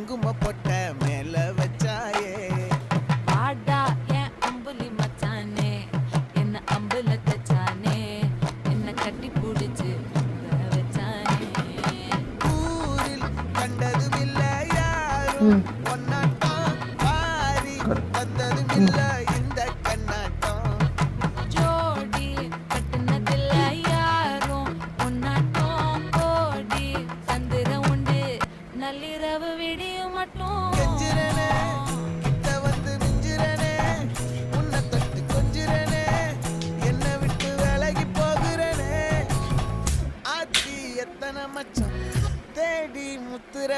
குங்கும பொட்ட மேல வச்சாயே. வாடா என் அம்புலி மச்சானே, என்ன அம்புல தச்சானே, என்ன கட்டி புடிச்சு வச்சானே. ஊரில் கண்டதும் இல்ல யாரும் பொன்னாட்டம், பாரி வந்ததும் இல்ல இந்த கண்ணாட்டம். ஜோடி கட்டுனதில்ல யாரும் பொன்னாட்டம், கோடி சந்திரம் உண்டு நள்ளிரவு விடியும் மட்டும். கெஞ்சிரனே, கிட்ட வந்து மிஞ்சிரனே, உன்னை தொட்டு கொஞ்சிரனே, என்னை விட்டு விலகி போகிறனே. ஆத்தி எத்தனை மச்சம் தேடி முத்துற